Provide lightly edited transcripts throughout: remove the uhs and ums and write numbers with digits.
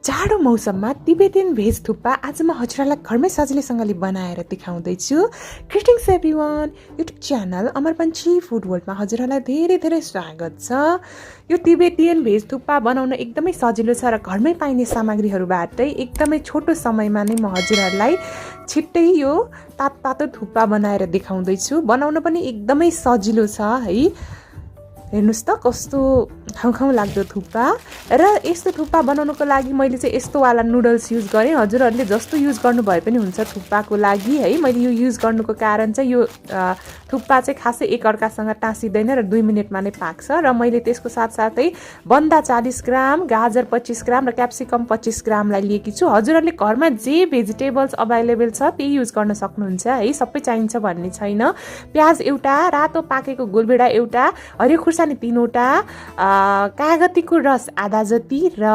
जाडो मौसममा Tibetan veg thukpa आज म हजुरलाई घरमै सजिलैसँगले बनाएर देखाउँदैछु। ग्रिटिङ्स एभ्रिवान, युट्युब च्यानल अमर पञ्ची फुड वर्ल्डमा हजुरलाई धेरै धेरै स्वागत छ। यो तिबेटियन भेज थुक्पा बनाउन एकदमै सजिलो छ र घरमै पाइने सामग्रीहरूबाटै एकदमै छोटो समयमा नै म हजुरहरूलाई छिट्टै यो तातो थुक्पा बनाएर देखाउँदैछु। बनाउन पनि एकदमै सजिलो छ है। हेर्नुस् त कस्तो खाउँ लाग्दो थुक्पा। र यस्तो थुक्पा बनाउनको लागि मैले चाहिँ यस्तो वाला नुडल्स युज गरेँ। हजुरहरूले जस्तो युज गर्नु भए पनि हुन्छ थुक्पाको लागि है। मैले यो युज गर्नुको कारण चाहिँ यो थुक्पा चाहिँ खासै एकअर्कासँग टाँसिँदैन र 2 मिनटमा नै पाक्छ। र मैले त्यसको साथसाथै बन्दा 40 ग्राम, गाजर 25 ग्राम र क्याप्सिकम 25 ग्रामलाई लिएकी छु। हजुरहरूले घरमा जे भेजिटेबल्स अभाइलेबल छ त्यही युज गर्न सक्नुहुन्छ है। सबै चाहिन्छ भन्ने छैन। प्याज एउटा, रातो पाकेको गोलभेडा एउटा, हरियो खुर्सानी 3वटा, कागतीको रस आधा जति र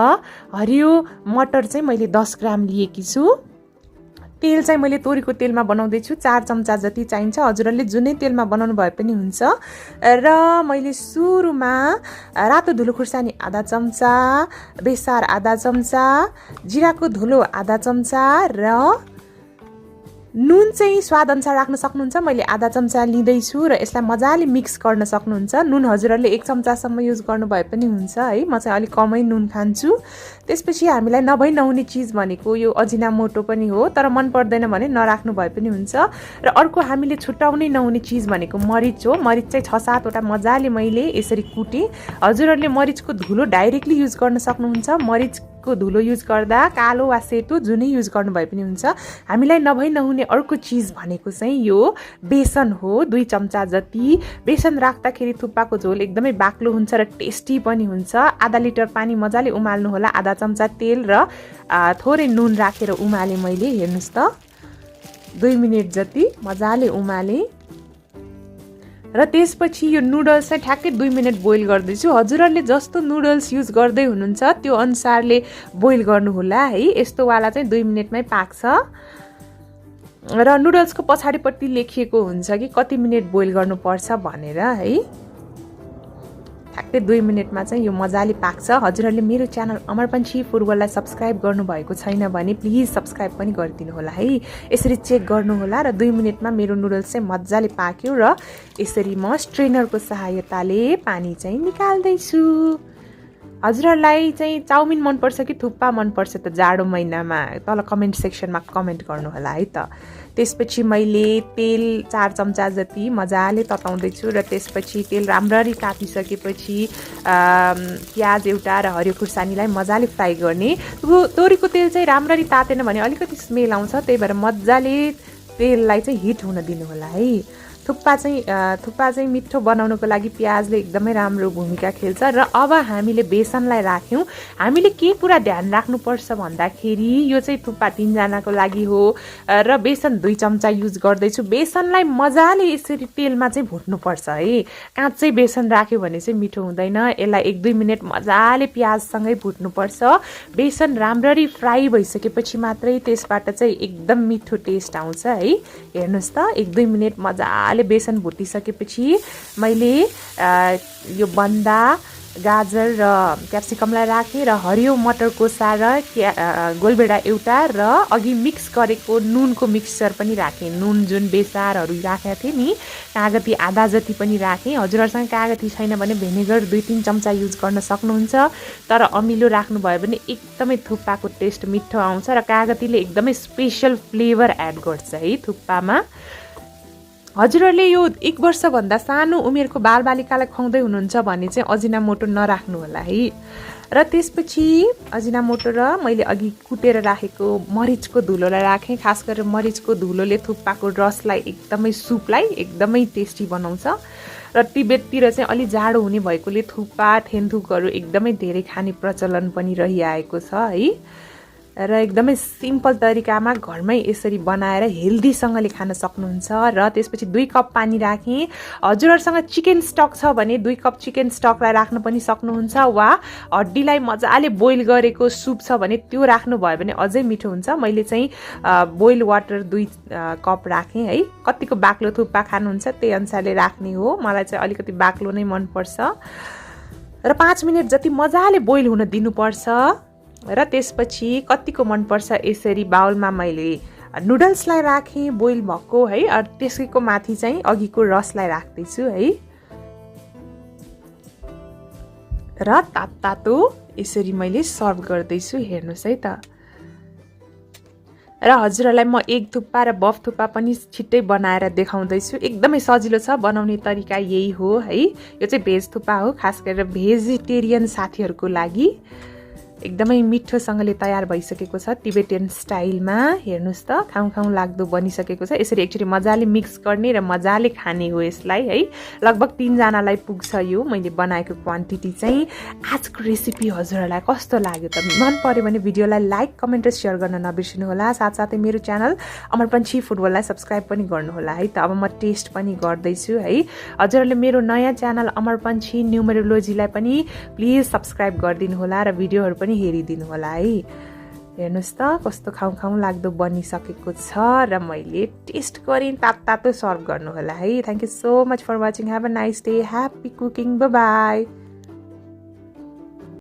हरियो मटर चाहिँ मैले 10 ग्राम लिएकी छु। तेल चाहिँ मैले तोरीको तेलमा बनाउँदैछु, 4 चम्चा जति चाहिन्छ। हजुरहरूले जुनै तेलमा बनाउनु भए पनि हुन्छ। र मैले सुरुमा रातो धुलो खुर्सानी आधा चम्चा, बेसार आधा चम्चा, जिराको धुलो आधा चम्चा र नुन चाहिँ स्वाद अनुसार राख्न सक्नुहुन्छ। मैले आधा चम्चा लिँदैछु र यसलाई मजाले मिक्स गर्न सक्नुहुन्छ। नुन हजुरहरूले 1 चम्चासम्म युज गर्नु भए पनि हुन्छ है। म चाहिँ अलिक कमै नुन खान्छु। त्यसपछि हामीलाई नभई नहुने चिज भनेको यो अजिनामोटो पनि हो, तर मन पर्दैन भने नराख्नु भए पनि हुन्छ। र अर्को हामीले छुट्याउनै नहुने चिज भनेको मरिच हो। मरिच चाहिँ 6-7 वटा मजाले मैले यसरी कुटेँ। हजुरहरूले मरिचको धुलो डाइरेक्टली युज गर्न सक्नुहुन्छ। मरिचको धुलो युज गर्दा कालो वा सेतो जुनै युज गर्नु भए पनि हुन्छ। हामीलाई नभई नहुने अर्को चिज भनेको चाहिँ यो बेसन हो, 2 चम्चा जति। बेसन राख्दाखेरि थुक्पाको झोल एकदमै बाक्लो हुन्छ र टेस्टी पनि हुन्छ। आधा लिटर पानी मजाले उमाल्नु होला, आधा चम्चा तेल र थोरै नुन राखेर उमाले मैले। हेर्नुस् त 2 मिनट जति मजाले उमाले र त्यसपछि यो नुडल्स चाहिँ ठ्याक्कै 2 मिनट बोइल गर्दैछु। हजुरहरूले जस्तो नुडल्स युज गर्दै हुनुहुन्छ त्यो अनुसारले बोइल गर्नुहोला है। यस्तो वाला चाहिँ 2 मिनटमै पाक्छ। र नुडल्सको पछाडिपट्टि लेखिएको हुन्छ कि कति मिनट बोइल गर्नुपर्छ भनेर है। ठ्याक्कै 2 मिनटमा चाहिँ यो मजाले पाक्छ। हजुरहरूले मेरो च्यानल अमर पञ्ची फुड वर्ल्डलाई सब्सक्राइब गर्नुभएको छैन भने प्लिज सब्सक्राइब पनि गरिदिनु होला है। यसरी चेक गर्नुहोला। र 2 मिनटमा मेरो नुडल्स चाहिँ मजाले पाक्यो र यसरी म स्ट्रेनरको सहायताले पानी चाहिँ निकाल्दैछु। हजुरहरूलाई चाहिँ चाउमिन मनपर्छ कि थुक्पा मनपर्छ त जाडो महिनामा तल कमेन्ट सेक्सनमा कमेन्ट गर्नुहोला है त। त्यसपछि मैले तेल 4 चम्चा जति मजाले तताउँदैछु र त्यसपछि तेल राम्ररी तातिसकेपछि प्याज एउटा र हरियो खुर्सानीलाई मजाले फ्राई गर्ने। तोरीको तेल चाहिँ राम्ररी तातेन भने अलिकति स्मेल आउँछ, त्यही भएर मजाले तेललाई चाहिँ हिट हुन दिनु होला है। थुक्पा चाहिँ मिठो बनाउनको लागि प्याजले एकदमै राम्रो भूमिका खेल्छ। र अब हामीले बेसनलाई राख्यौँ। हामीले के कुरा ध्यान राख्नुपर्छ भन्दाखेरि यो चाहिँ थुक्पा 3 जनाको लागि हो र बेसन 2 चम्चा युज गर्दैछु। बेसनलाई मजाले यसरी तेलमा चाहिँ भुट्नुपर्छ है। काँचै बेसन राख्यो भने चाहिँ मिठो हुँदैन। यसलाई 1-2 मिनट मजाले प्याजसँगै भुट्नुपर्छ। बेसन राम्ररी फ्राई भइसकेपछि मात्रै त्यसबाट चाहिँ एकदम मिठो टेस्ट आउँछ है। हेर्नुहोस् त 1-2 मिनट मजाले बेसन भुटिसकेपछि मैले यो बन्दा, गाजर र क्याप्सिकमलाई राखेँ र हरियो मटर कोसा र गोलभेडा एउटा र अघि मिक्स गरेको नुनको मिक्सचर पनि राखेँ। नुन जुन बेसारहरू राखेको थिएँ नि, कागती आधा जति पनि राखेँ। हजुरहरूसँग कागती छैन भने भेनेगर 2-3 चम्चा युज गर्न सक्नुहुन्छ। तर अमिलो राख्नुभयो भने एकदमै थुक्पाको टेस्ट मिठो आउँछ र कागतीले एकदमै स्पेसल फ्लेभर एड गर्छ है थुक्पामा। हजुरहरूले यो 1 वर्षभन्दा सानो उमेरको बालबालिकालाई खुवाउँदै हुनुहुन्छ भने चाहिँ अजिनामोटो नराख्नु होला है। र त्यसपछि अजिनामोटो र मैले अघि कुटेर राखेको मरिचको धुलोलाई राखेँ। खास गरेर मरिचको धुलोले थुक्पाको रसलाई एकदमै सुपलाई एकदमै टेस्टी बनाउँछ। र तिब्बततिर चाहिँ अलि जाडो हुने भएकोले थुक्पा थेन्थुकहरू एकदमै धेरै खाने प्रचलन पनि रहिआएको छ है। र एकदमै सिम्पल तरिकामा घरमै यसरी बनाएर हेल्दीसँगले खान सक्नुहुन्छ। र त्यसपछि 2 कप पानी राखेँ। हजुरहरूसँग चिकन स्टक छ भने 2 कप चिकन स्टकलाई राख्न पनि सक्नुहुन्छ, वा हड्डीलाई मजाले बोइल गरेको सुप छ भने त्यो राख्नुभयो भने अझै मिठो हुन्छ। मैले चाहिँ बोइल वाटर 2 कप राखेँ है। कतिको बाक्लो थुक्पा खानुहुन्छ त्यही अनुसारले राख्ने हो। मलाई चाहिँ अलिकति बाक्लो नै मनपर्छ। र 5 मिनट जति मजाले बोइल हुन दिनुपर्छ। र त्यसपछि कतिको मनपर्छ यसरी बाउलमा मैले नुडल्सलाई राखेँ बोइल भएको है। त्यसैको माथि चाहिँ अघिको रसलाई राख्दैछु है। र तातो यसरी मैले सर्भ गर्दैछु, हेर्नुहोस् है त। र हजुरहरूलाई म एग थुक्पा र बफ थुक्पा पनि छिट्टै बनाएर देखाउँदैछु। एकदमै सजिलो छ, बनाउने तरिका यही हो है। यो चाहिँ भेज थुक्पा हो, खास गरेर भेजिटेरियन साथीहरूको लागि। एकदमै मिठोसँगले तयार भइसकेको छ तिबेटियन स्टाइलमा। हेर्नुहोस् त, खाउँ लाग्दो बनिसकेको छ। यसरी एकचोटि मजाले मिक्स गर्ने र मजाले खाने हो यसलाई है। लगभग 3 जनालाई पुग्छ यो मैले बनाएको क्वान्टिटी चाहिँ। आजको रेसिपी हजुरहरूलाई कस्तो लाग्यो त? मन पर्यो भने भिडियोलाई लाइक, कमेन्ट र सेयर गर्न नबिर्सिनु होला। साथसाथै मेरो च्यानल अमर पन्छी फुड वर्ल्डलाई सब्स्क्राइब पनि गर्नुहोला है त। अब म टेस्ट पनि गर्दैछु है। हजुरहरूले मेरो नयाँ च्यानल अमर पन्छी न्युमेरोलोजीलाई पनि प्लिज सब्स्क्राइब गरिदिनु होला र भिडियोहरू पनि हेरिदिनु होला है। हेर्नुहोस् त कस्तो खाउँ लाग्दो बनिसकेको छ र मैले टेस्ट गरेँ। तातो सर्भ गर्नु होला है। Thank you so much for watching. Have a nice day, happy cooking, bye by.